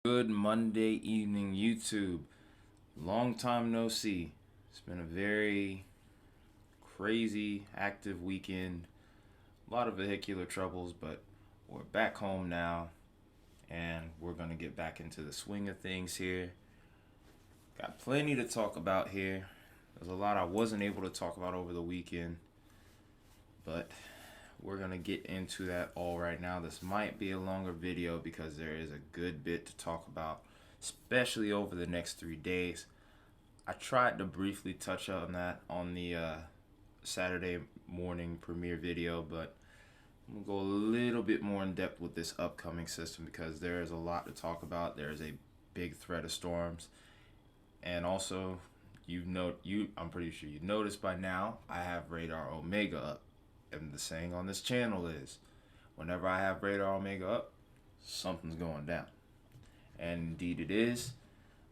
Good Monday evening, YouTube. Long time no see. It's been a very crazy, active weekend. A lot of vehicular troubles, but we're back home now and we're going to get back into the swing of things here. Got plenty to talk about here. There's a lot I wasn't able to talk about over the weekend, but we're going to get into that all right now. This might be a longer video because there is a good bit to talk about, especially over the next 3 days. I tried to briefly touch on that on the Saturday morning premiere video, but I'm going to go a little bit more in depth with this upcoming system because there is a lot to talk about. There is a big threat of storms, and also I'm pretty sure you noticed by now I have Radar Omega up. And the saying on this channel is, whenever I have Radar Omega up, something's going down. And indeed it is.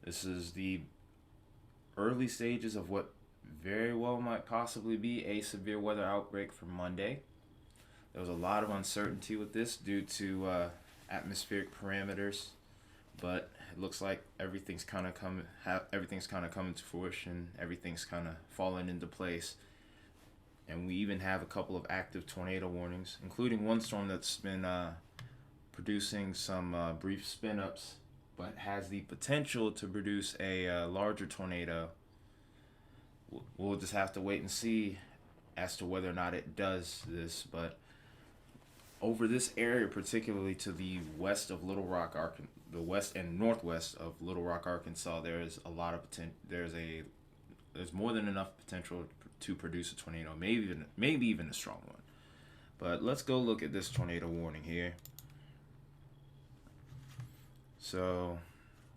This is the early stages of what very well might possibly be a severe weather outbreak for Monday. There was a lot of uncertainty with this due to atmospheric parameters, but it looks like everything's kind of coming to fruition. Everything's kind of falling into place. And we even have a couple of active tornado warnings, including one storm that's been producing some brief spin-ups, but has the potential to produce a larger tornado. We'll just have to wait and see as to whether or not it does this. But over this area, particularly to the west of Little Rock, the west and northwest of Little Rock, Arkansas, there is a lot of potential. There's more than enough potential to produce a tornado, maybe even a strong one. But let's go look at this tornado warning here. So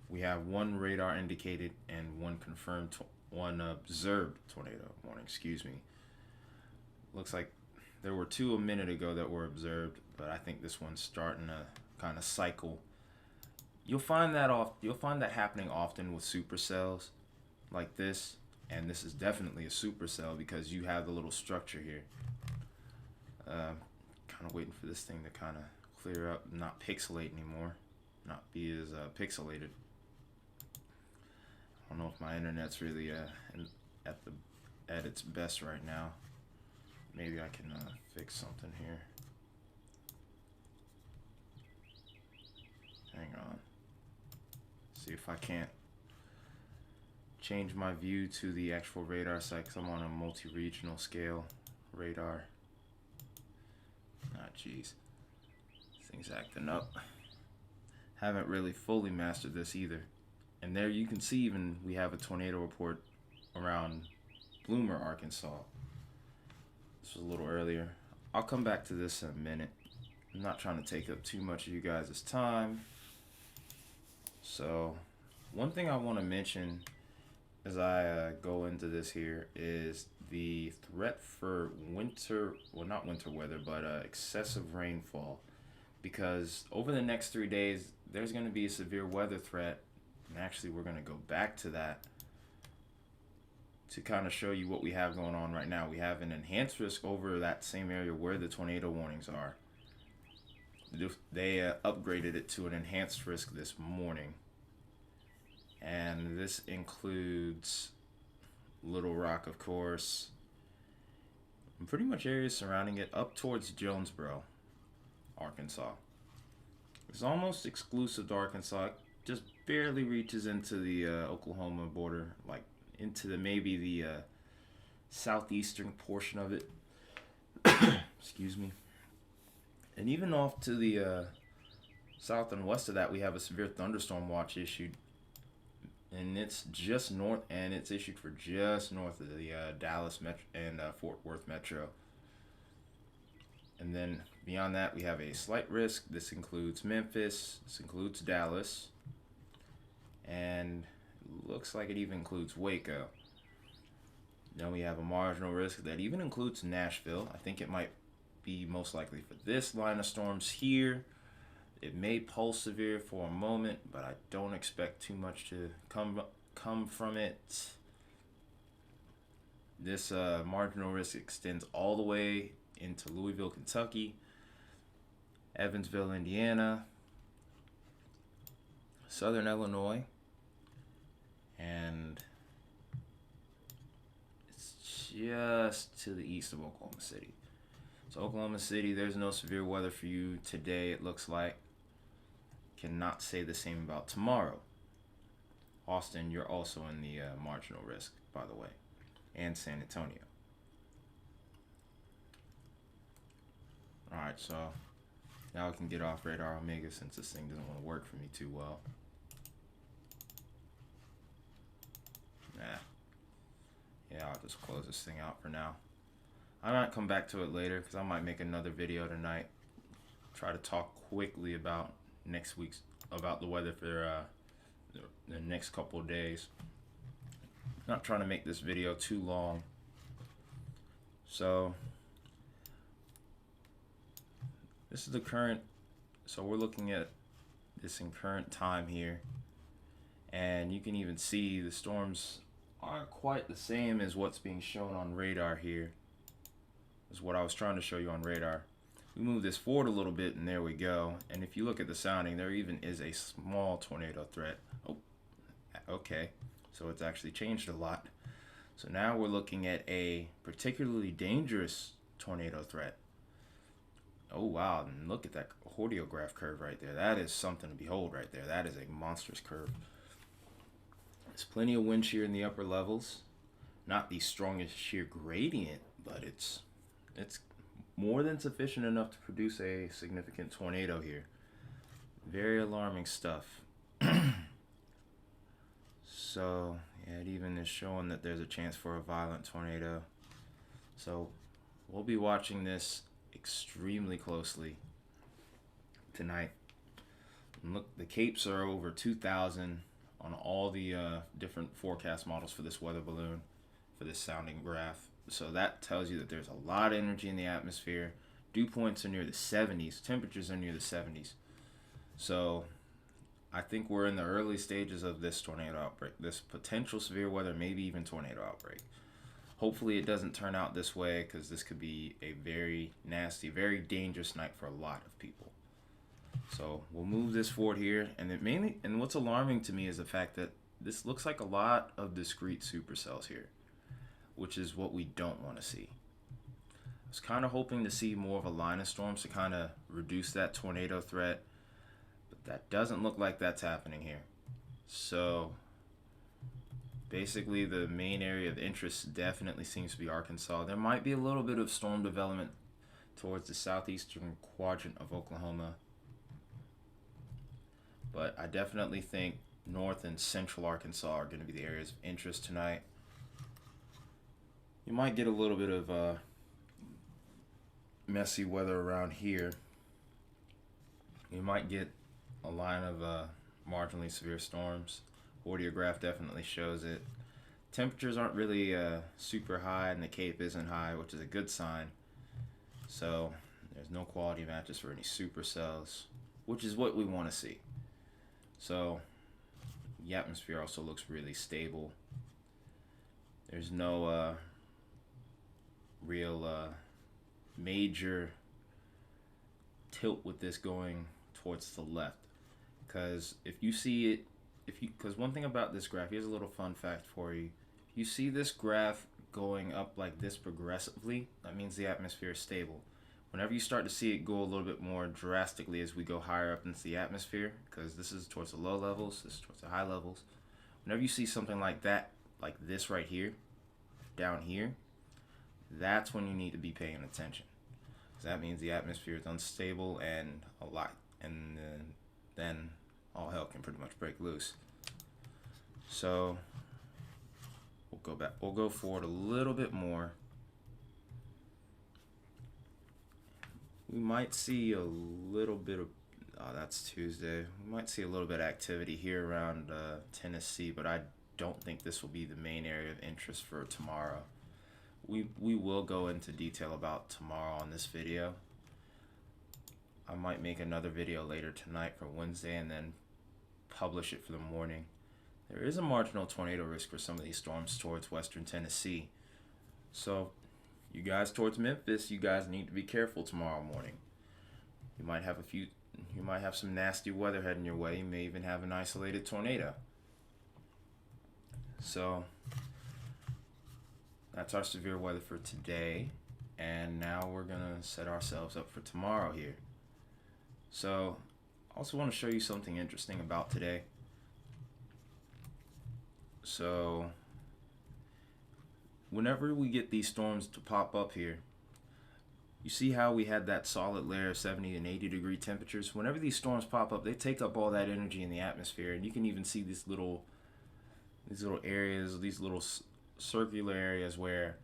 we have one radar indicated and one observed tornado warning. Excuse me. Looks like there were two a minute ago that were observed, but I think this one's starting to kind of cycle. You'll find that happening often with supercells like this. And this is definitely a supercell because you have the little structure here. Kind of waiting for this thing to kind of clear up, not pixelate anymore, not be as pixelated. I don't know if my internet's really at its best right now. Maybe I can fix something here. Hang on. See if I can't change my view to the actual radar site because I'm on a multi-regional scale radar. Geez. This thing's acting up. Haven't really fully mastered this either. And there you can see even we have a tornado report around Bloomer, Arkansas. This was a little earlier. I'll come back to this in a minute. I'm not trying to take up too much of you guys' time. So, one thing I want to mention as I go into this here is the threat for not winter weather, but excessive rainfall. Because over the next 3 days, there's going to be a severe weather threat. And actually, we're going to go back to that to kind of show you what we have going on right now. We have an enhanced risk over that same area where the tornado warnings are. They upgraded it to an enhanced risk this morning. And this includes Little Rock, of course, and pretty much areas surrounding it up towards Jonesboro, Arkansas. It's almost exclusive to Arkansas. It just barely reaches into the Oklahoma border, like into maybe the southeastern portion of it. Excuse me. And even off to the south and west of that, we have a severe thunderstorm watch issued. And it's just north, and it's issued for just north of the Dallas Metro and Fort Worth Metro. And then beyond that, we have a slight risk. This includes Memphis. This includes Dallas. And it looks like it even includes Waco. Then we have a marginal risk that even includes Nashville. I think it might be most likely for this line of storms here. It may pulse severe for a moment, but I don't expect too much to come from it. This marginal risk extends all the way into Louisville, Kentucky, Evansville, Indiana, southern Illinois, and it's just to the east of Oklahoma City. So Oklahoma City, there's no severe weather for you today, it looks like. Cannot say the same about tomorrow. Austin, you're also in the marginal risk, by the way, and San Antonio. Alright, so now we can get off radar Omega since this thing doesn't want to work for me too well. Yeah, I'll just close this thing out for now. I might come back to it later because I might make another video tonight. Try to talk quickly about next week's, about the weather for the next couple of days. Not trying to make this video too long. So this is the current, so we're looking at this in current time here, and you can even see the storms aren't quite the same as what's being shown on radar here. Is what I was trying to show you on radar. We move this forward a little bit and there we go. And if you look at the sounding, there even is a small tornado threat. Oh, okay. So it's actually changed a lot. So now we're looking at a particularly dangerous tornado threat. Oh wow, and look at that hordeograph curve right there. That is something to behold right there. That is a monstrous curve. There's plenty of wind shear in the upper levels. Not the strongest shear gradient, but it's more than sufficient enough to produce a significant tornado here. Very alarming stuff. So, yeah, it even is showing that there's a chance for a violent tornado. So, we'll be watching this extremely closely tonight. And look, the capes are over 2,000 on all the different forecast models for this weather balloon, for this sounding graph. So that tells you that there's a lot of energy in the atmosphere. Dew points are near the 70s. Temperatures are near the 70s. So I think we're in the early stages of this tornado outbreak, this potential severe weather, maybe even tornado outbreak. Hopefully it doesn't turn out this way, because this could be a very nasty, very dangerous night for a lot of people. So we'll move this forward here, and it mainly, and what's alarming to me is the fact that this looks like a lot of discrete supercells here, which is what we don't want to see. I was kind of hoping to see more of a line of storms to kind of reduce that tornado threat, but that doesn't look like that's happening here. So basically the main area of interest definitely seems to be Arkansas. There might be a little bit of storm development towards the southeastern quadrant of Oklahoma, but I definitely think north and central Arkansas are going to be the areas of interest tonight. You might get a little bit of messy weather around here. You might get a line of marginally severe storms. Hordeograph definitely shows it. Temperatures aren't really super high, and the Cape isn't high, which is a good sign. So there's no quality matches for any supercells, which is what we want to see. So the atmosphere also looks really stable. There's no real major tilt with this going towards the left, because if you see it, because one thing about this graph, here's a little fun fact for you. If you see this graph going up like this progressively, that means the atmosphere is stable. Whenever you start to see it go a little bit more drastically as we go higher up into the atmosphere, because this is towards the low levels, this is towards the high levels, whenever you see something like that, like this right here, down here, that's when you need to be paying attention, because that means the atmosphere is unstable and a lot, and then all hell can pretty much break loose. So we'll go back, we'll go forward a little bit more. We might see a little bit of, that's Tuesday, we might see a little bit of activity here around Tennessee, but I don't think this will be the main area of interest for tomorrow. We will go into detail about tomorrow on this video. I might make another video later tonight for Wednesday and then publish it for the morning. There is a marginal tornado risk for some of these storms towards western Tennessee. So you guys towards Memphis, you guys need to be careful tomorrow morning. You might have a few You might have some nasty weather heading your way. You may even have an isolated tornado. So that's our severe weather for today. And now we're going to set ourselves up for tomorrow here. So I also want to show you something interesting about today. So whenever we get these storms to pop up here, you see how we had that solid layer of 70 and 80 degree temperatures? Whenever these storms pop up, they take up all that energy in the atmosphere, and you can even see these little areas, these little circular areas where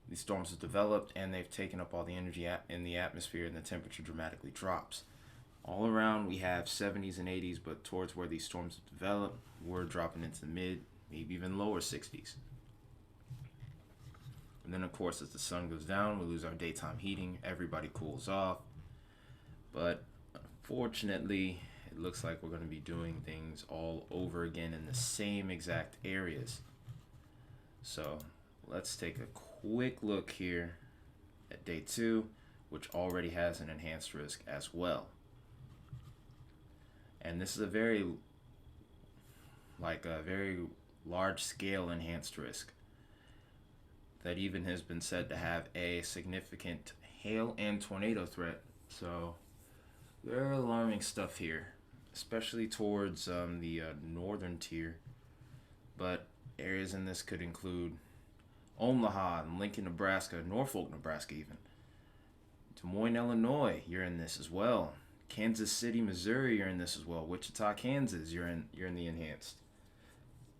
these storms have developed, and they've taken up all the energy in the atmosphere, and the temperature dramatically drops. All around we have 70s and 80s, but towards where these storms have developed, we're dropping into the mid, maybe even lower 60s. And then, of course, as the sun goes down, we lose our daytime heating. Everybody cools off. But unfortunately, it looks like we're going to be doing things all over again in the same exact areas. So let's take a quick look here at day 2, which already has an enhanced risk as well. And this is a very large scale enhanced risk that even has been said to have a significant hail and tornado threat. So very alarming stuff here, especially towards the northern tier. But areas in this could include Omaha and Lincoln, Nebraska, Norfolk, Nebraska even. Des Moines, Illinois, you're in this as well. Kansas City, Missouri, you're in this as well. Wichita, Kansas, you're in the enhanced.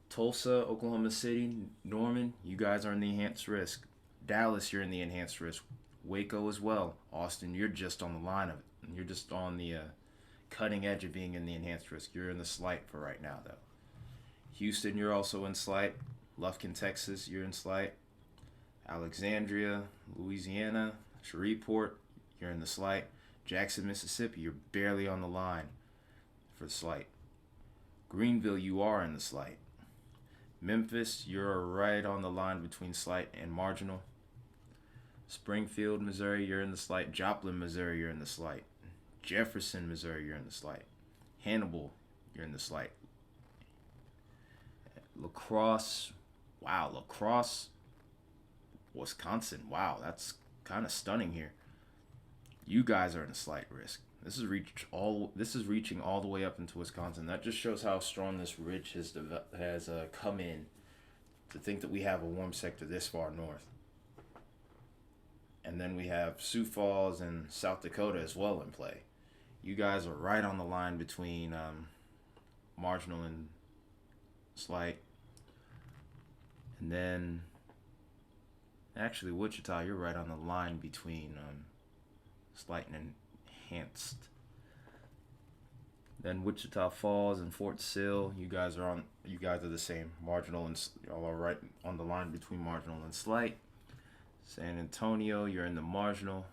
Tulsa, Oklahoma City, Norman, you guys are in the enhanced risk. Dallas, you're in the enhanced risk. Waco as well. Austin, you're just on the line of it. You're just on the cutting edge of being in the enhanced risk. You're in the slight for right now, though. Houston, you're also in slight. Lufkin, Texas, you're in slight. Alexandria, Louisiana, Shreveport, you're in the slight. Jackson, Mississippi, you're barely on the line for the slight. Greenville, you are in the slight. Memphis, you're right on the line between slight and marginal. Springfield, Missouri, you're in the slight. Joplin, Missouri, you're in the slight. Jefferson, Missouri, you're in the slight. Hannibal, you're in the slight. Lacrosse, Wisconsin, wow, that's kind of stunning here. You guys are in a slight risk. This is reaching all the way up into Wisconsin. That just shows how strong this ridge has come in to think that we have a warm sector this far north. And then we have Sioux Falls and South Dakota as well in play. You guys are right on the line between marginal and slight. And then, actually, Wichita, you're right on the line between slight and enhanced. Then Wichita Falls and Fort Sill, you guys are the same, marginal, and y'all are right on the line between marginal and slight. San Antonio, you're in the marginal,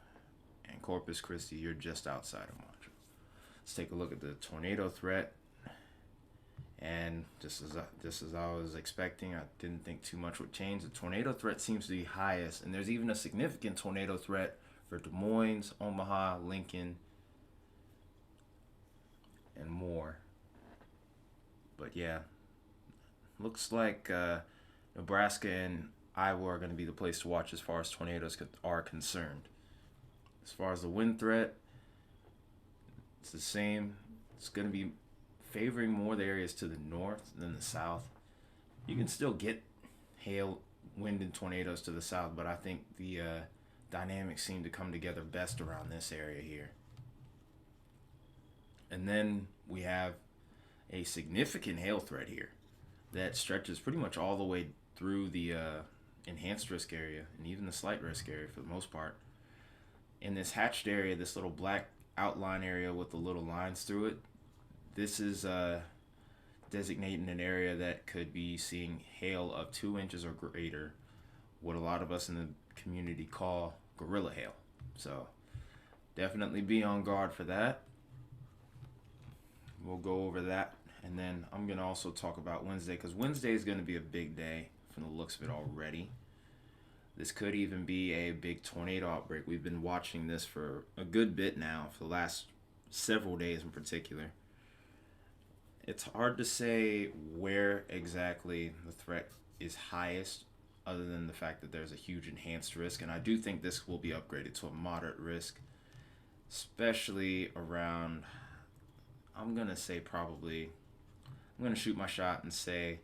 and Corpus Christi, you're just outside of marginal. Let's take a look at the tornado threat. And just as I was expecting, I didn't think too much would change. The tornado threat seems to be highest, and there's even a significant tornado threat for Des Moines, Omaha, Lincoln, and more. But yeah, looks like Nebraska and Iowa are going to be the place to watch as far as tornadoes are concerned. As far as the wind threat, it's the same. It's going to be favoring more the areas to the north than the south. You can still get hail, wind, and tornadoes to the south, but I think the dynamics seem to come together best around this area here. And then we have a significant hail threat here that stretches pretty much all the way through the enhanced risk area and even the slight risk area for the most part. In this hatched area, this little black outline area with the little lines through it, this is designating an area that could be seeing hail of 2 inches or greater, what a lot of us in the community call gorilla hail. So definitely be on guard for that. We'll go over that, and then I'm going to also talk about Wednesday, because Wednesday is going to be a big day from the looks of it already. This could even be a big tornado outbreak. We've been watching this for a good bit now, for the last several days in particular. It's hard to say where exactly the threat is highest, other than the fact that there's a huge enhanced risk, and I do think this will be upgraded to a moderate risk, especially around. I'm gonna say probably. I'm gonna shoot my shot and say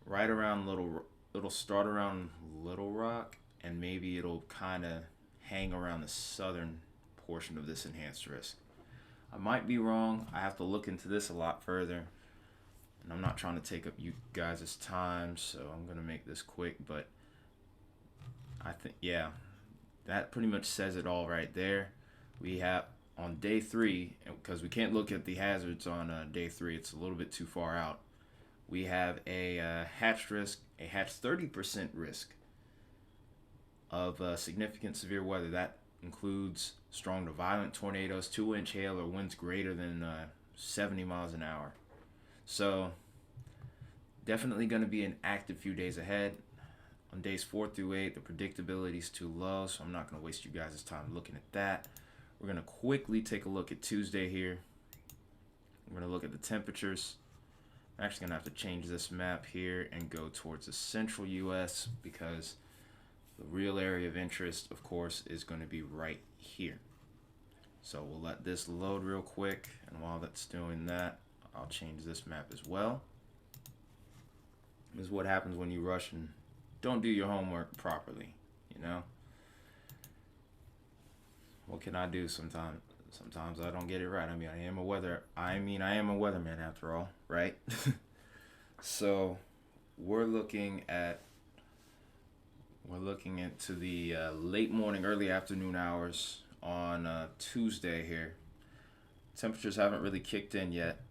right around Little. It'll start around Little Rock, and maybe it'll kind of hang around the southern portion of this enhanced risk. I might be wrong. I have to look into this a lot further, and I'm not trying to take up you guys' time, so I'm gonna make this quick. But I think, yeah, that pretty much says it all right there. We have on day 3, because we can't look at the hazards on day 3, it's a little bit too far out. We have a hatched risk, a hatched 30% risk of significant severe weather. That includes strong to violent tornadoes, 2-inch hail, or winds greater than 70 miles an hour. So definitely going to be an active few days ahead. On days 4 through 8, the predictability is too low, so I'm not going to waste you guys' time looking at that. We're going to quickly take a look at Tuesday here. We're going to look at the temperatures. I'm actually going to have to change this map here and go towards the central U.S. because the real area of interest, of course, is going to be right here. So we'll let this load real quick, and while that's doing that, I'll change this map as well. This is what happens when you rush and don't do your homework properly, you know? What can I do sometimes? Sometimes I don't get it right. I am a weatherman after all, right? So we're looking into the late morning, early afternoon hours on Tuesday here. Temperatures haven't really kicked in yet,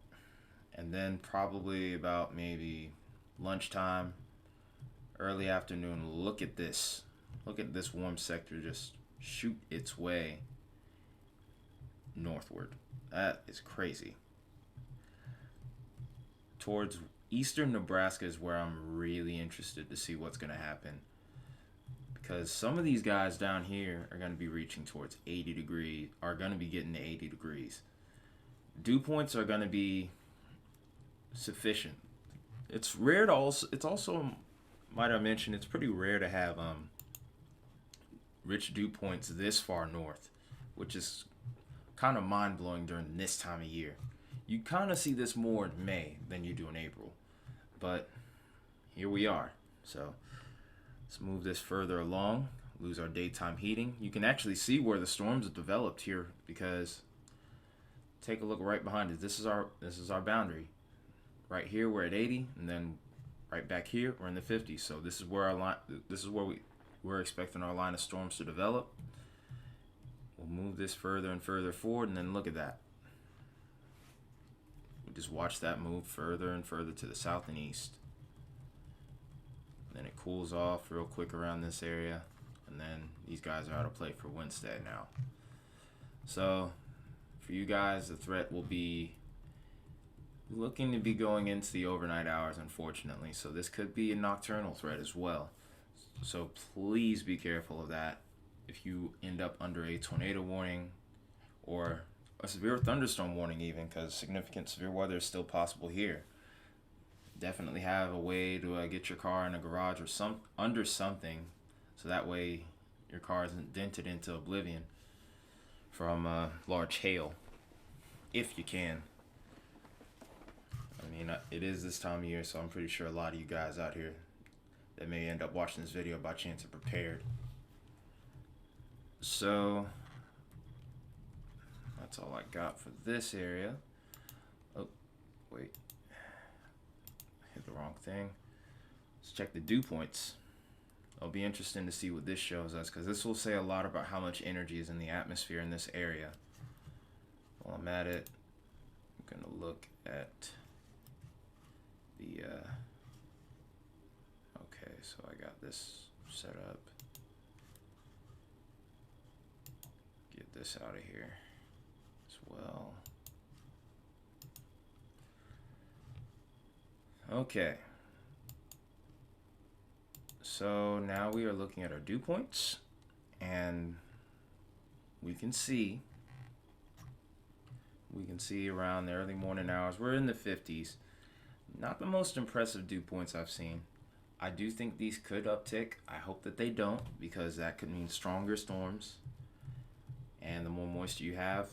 and then probably about maybe lunchtime, early afternoon. Look at this warm sector just shoot its way northward. That is crazy. Towards eastern Nebraska is where I'm really interested to see what's going to happen, because some of these guys down here are going to be reaching towards 80 degrees, are going to be getting to 80 degrees. Dew points are going to be sufficient. It's also, might I mention, it's pretty rare to have rich dew points this far north, which is kind of mind-blowing during this time of year. You kind of see this more in May than you do in April, but here we are. So let's move this further along, lose our daytime heating. You can actually see where the storms have developed here, because take a look right behind it. This is our boundary. Right here we're at 80, and then right back here we're in the 50s. So this is where we're expecting our line of storms to develop. We'll move this further and further forward, and then look at that. We just watch that move further and further to the south and east. Then it cools off real quick around this area, and then these guys are out of play for Wednesday now. So for you guys, the threat will be looking to be going into the overnight hours, unfortunately. So this could be a nocturnal threat as well. So please be careful of that. If you end up under a tornado warning or a severe thunderstorm warning even, because significant severe weather is still possible here, definitely have a way to get your car in a garage or under something, so that way your car isn't dented into oblivion from large hail, if you can. I mean, it is this time of year, so I'm pretty sure a lot of you guys out here that may end up watching this video by chance are prepared. So that's all I got for this area. Oh, wait. Hit the wrong thing. Let's check the dew points. It'll be interesting to see what this shows us, because this will say a lot about how much energy is in the atmosphere in this area. While I'm at it, I'm going to look at the... okay, so I got this set up. Get this out of here as well. Okay. So now we are looking at our dew points, and we can see We can see around the early morning hours, we're in the 50s. Not the most impressive dew points I've seen. I do think these could uptick. I hope that they don't, because that could mean stronger storms. And the more moisture you have,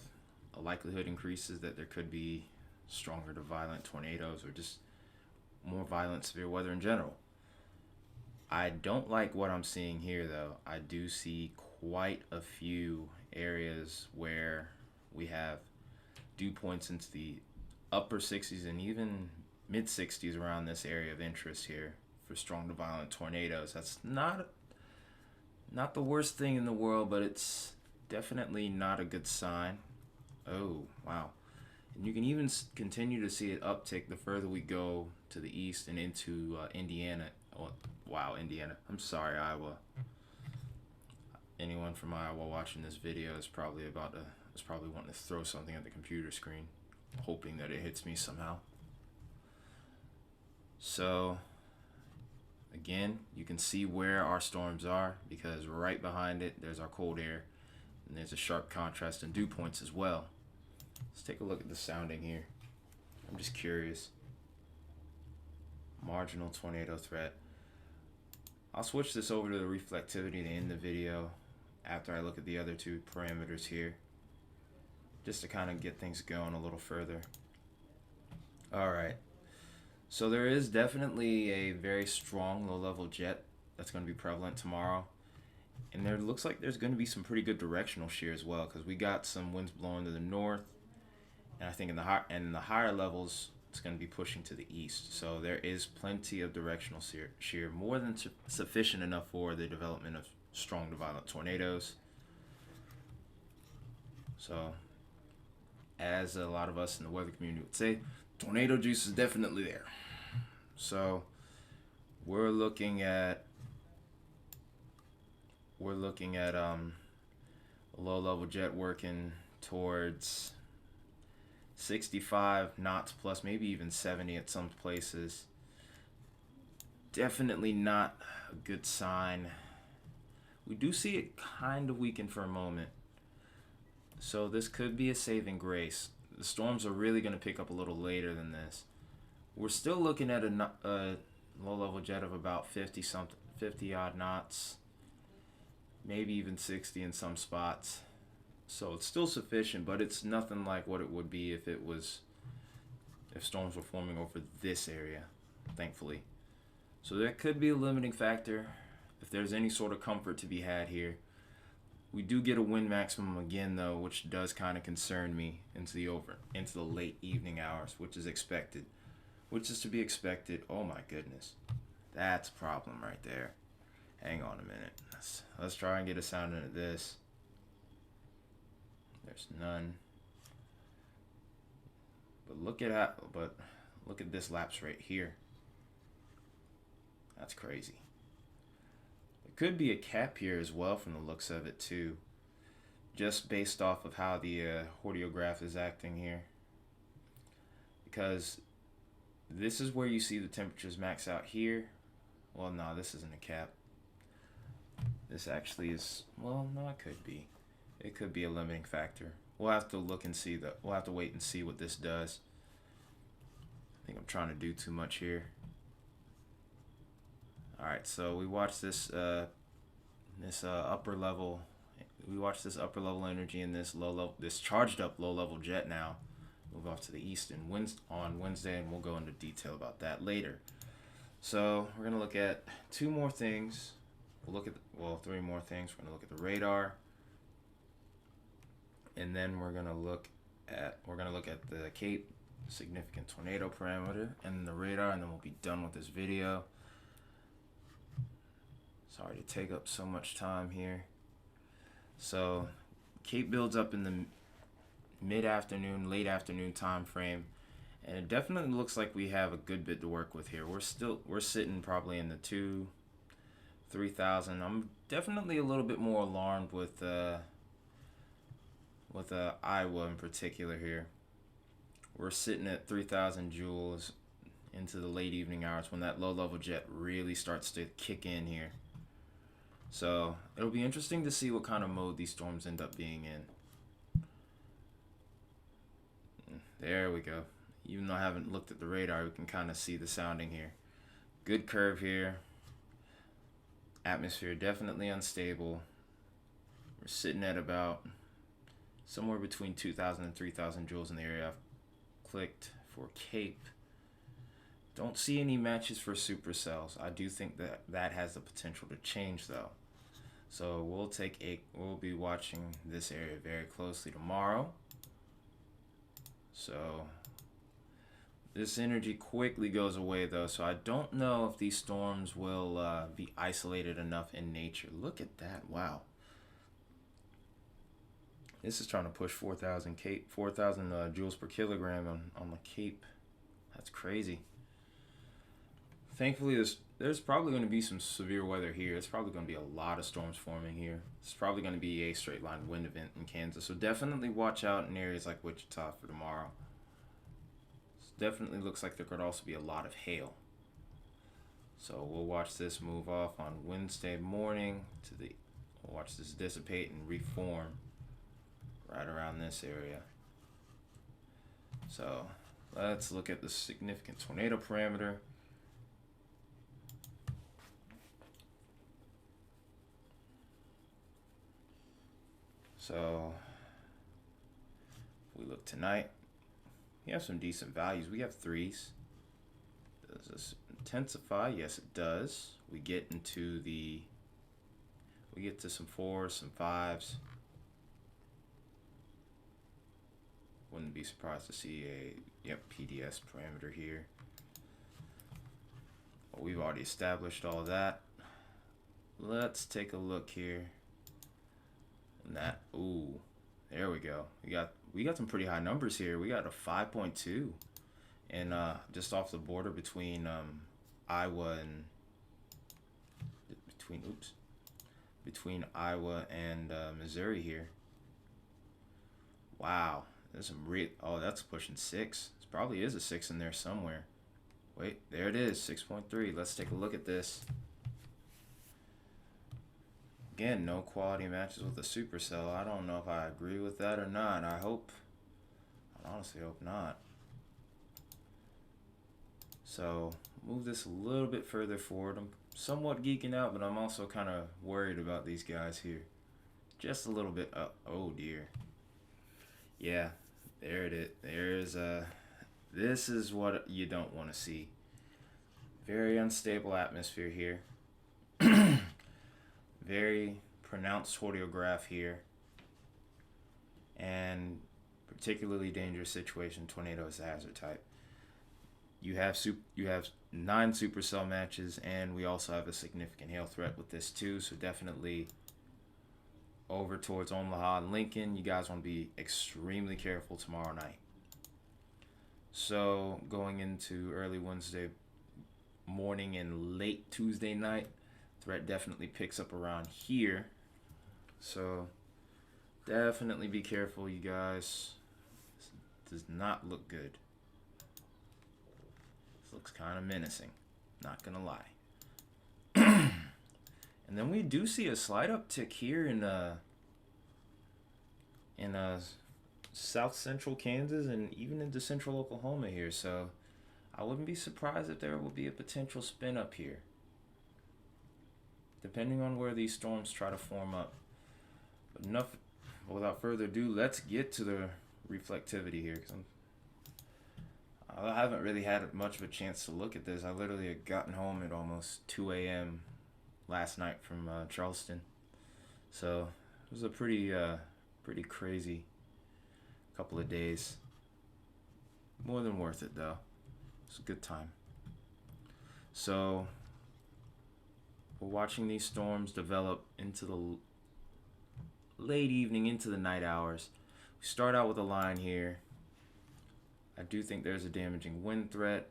the likelihood increases that there could be stronger to violent tornadoes or just more violent severe weather in general. I don't like what I'm seeing here, though. I do see quite a few areas where we have dew points into the upper 60s and even mid 60s around this area of interest here for strong to violent tornadoes. That's not the worst thing in the world, but it's definitely not a good sign. Oh, wow. And you can even continue to see it uptick the further we go to the east and into Indiana. Oh, wow, Indiana. I'm sorry, Iowa. Anyone from Iowa watching this video is probably wanting to throw something at the computer screen, hoping that it hits me somehow. So, again, you can see where our storms are, because right behind it, there's our cold air, and there's a sharp contrast in dew points as well. Let's take a look at the sounding here. I'm just curious. Marginal tornado threat. I'll switch this over to the reflectivity to end the video after I look at the other two parameters here, just to kind of get things going a little further. Alright, so there is definitely a very strong low-level jet that's going to be prevalent tomorrow. And there looks like there's going to be some pretty good directional shear as well, because we got some winds blowing to the north, and I think in the higher levels it's going to be pushing to the east. So there is plenty of directional shear, more than sufficient enough for the development of strong to violent tornadoes. So, as a lot of us in the weather community would say, tornado juice is definitely there. So we're looking at a low-level jet working towards 65 knots plus, maybe even 70 at some places. Definitely not a good sign. We do see it kind of weaken for a moment, so this could be a saving grace. The storms are really going to pick up a little later than this. We're still looking at a low-level jet of about 50 odd knots, maybe even 60 in some spots. So it's still sufficient, but it's nothing like what it would be if storms were forming over this area, thankfully. So that could be a limiting factor if there's any sort of comfort to be had here. We do get a wind maximum again, though, which does kind of concern me into the late evening hours, which is to be expected. Oh my goodness, that's a problem right there. Hang on a minute. Let's try and get a sound into this. There's none. But look at this lapse right here. That's crazy. There could be a cap here as well from the looks of it too, just based off of how the hordeograph is acting here. Because this is where you see the temperatures max out here. Well, no, this isn't a cap. This actually is, well, no, it could be. It could be a limiting factor. We'll have to look and see we'll have to wait and see what this does. I think I'm trying to do too much here. Alright, so we watched this upper level energy in this charged up low level jet now move off to the east on Wednesday, and we'll go into detail about that later. So we're going to look at two more things. We'll look at three more things. We're going to look at the radar, and then we're going to look at the Cape significant tornado parameter and the radar, and then we'll be done with this video. Sorry to take up so much time here. So Cape builds up in the mid-afternoon, late afternoon time frame, and it definitely looks like we have a good bit to work with here. We're sitting probably in the 3,000. I'm definitely a little bit more alarmed with Iowa in particular here. We're sitting at 3,000 joules into the late evening hours when that low-level jet really starts to kick in here. So it'll be interesting to see what kind of mode these storms end up being in. There we go. Even though I haven't looked at the radar, we can kind of see the sounding here. Good curve here. Atmosphere definitely unstable. We're sitting at about somewhere between 2,000 and 3,000 joules in the area. I've clicked for Cape. Don't see any matches for supercells. I do think that that has the potential to change though. So we'll be watching this area very closely tomorrow. So this energy quickly goes away though, so I don't know if these storms will be isolated enough in nature. Look at that, wow. This is trying to push 4,000 joules per kilogram on the Cape. That's crazy. Thankfully, there's probably going to be some severe weather here. It's probably going to be a lot of storms forming here. It's probably going to be a straight line wind event in Kansas. So definitely watch out in areas like Wichita for tomorrow. It definitely looks like there could also be a lot of hail. So we'll watch this move off on Wednesday morning we'll watch this dissipate and reform right around this area. So let's look at the significant tornado parameter. So if we look tonight, we have some decent values. We have 3s. Does this intensify? Yes, it does. We get to some 4s, some 5s. Wouldn't be surprised to see a PDS parameter here. But we've already established all of that. Let's take a look here. And that, ooh, there we go. We got some pretty high numbers here. We got a 5.2, and just off the border between Iowa and between Iowa and Missouri here. Wow, there's some that's pushing 6. It probably is a 6 in there somewhere. Wait, there it is, 6.3. Let's take a look at this. Again, no quality matches with a supercell. I don't know if I agree with that or not. I honestly hope not. So, move this a little bit further forward. I'm somewhat geeking out, but I'm also kind of worried about these guys here. Just a little bit up. Oh dear. Yeah, there it is. This is what you don't want to see. Very unstable atmosphere here. Very pronounced tornadograph here, and particularly dangerous situation. Tornado is a hazard type. You have 9 supercell matches, and we also have a significant hail threat with this too. So definitely over towards Omaha and Lincoln, you guys want to be extremely careful tomorrow night. So going into early Wednesday morning and late Tuesday night, threat definitely picks up around here. So definitely be careful, you guys. This does not look good. This looks kind of menacing, not gonna lie. And then we do see a slight uptick here in south central Kansas and even into central Oklahoma here. So I wouldn't be surprised if there will be a potential spin up here, depending on where these storms try to form up. But without further ado, let's get to the reflectivity here, because I haven't really had much of a chance to look at this. I literally had gotten home at almost 2 a.m. last night from Charleston. So it was a pretty crazy couple of days. More than worth it though. It's a good time. So we're watching these storms develop into the late evening, into the night hours. We start out with a line here. I do think there's a damaging wind threat.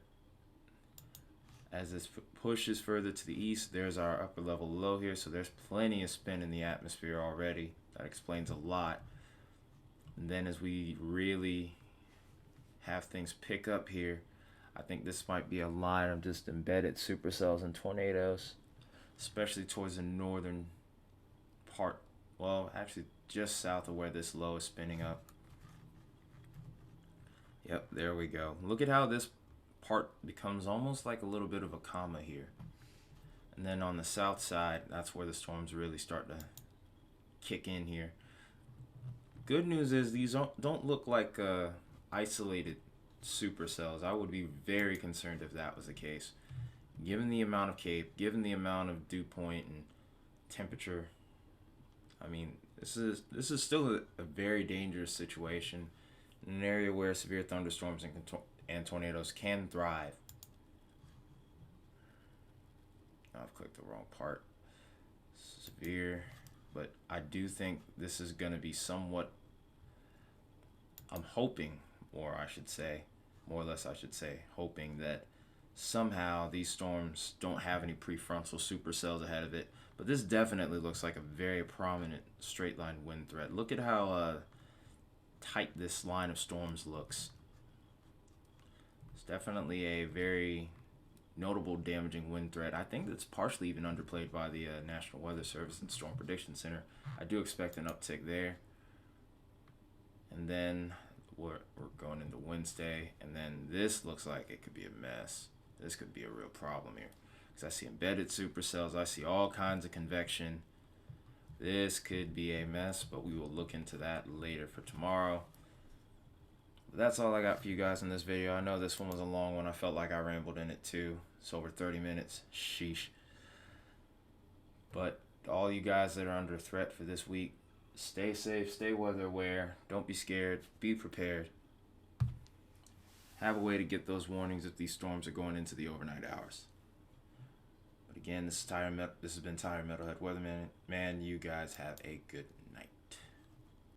As this pushes further to the east, there's our upper level low here, so there's plenty of spin in the atmosphere already. That explains a lot. And then as we really have things pick up here, I think this might be a line of just embedded supercells and tornadoes, especially towards the northern part. Well, actually just south of where this low is spinning up. Yep, there we go. Look at how this part becomes almost like a little bit of a comma here. And then on the south side, that's where the storms really start to kick in here. Good news is these don't look like isolated supercells. I would be very concerned if that was the case. Given the amount of CAPE, given the amount of dew point and temperature, I mean, this is still a very dangerous situation in an area where severe thunderstorms and tornadoes can thrive. I've clicked the wrong part. Severe, but I do think this is going to be somewhat, I'm hoping, or I should say, more or less I should say, hoping that somehow these storms don't have any prefrontal supercells ahead of it. But this definitely looks like a very prominent straight line wind threat. Look at how tight this line of storms looks. It's definitely a very notable damaging wind threat. I think that's partially even underplayed by the National Weather Service and Storm Prediction Center. I do expect an uptick there. And then we're going into Wednesday, and then this looks like it could be a mess. This could be a real problem here. Because I see embedded supercells. I see all kinds of convection. This could be a mess, but we will look into that later for tomorrow. But that's all I got for you guys in this video. I know this one was a long one. I felt like I rambled in it too. It's over 30 minutes. Sheesh. But all you guys that are under threat for this week, stay safe, stay weather aware. Don't be scared. Be prepared. Have a way to get those warnings if these storms are going into the overnight hours. But again, this has been Tire Metalhead Weatherman. Man, you guys have a good night.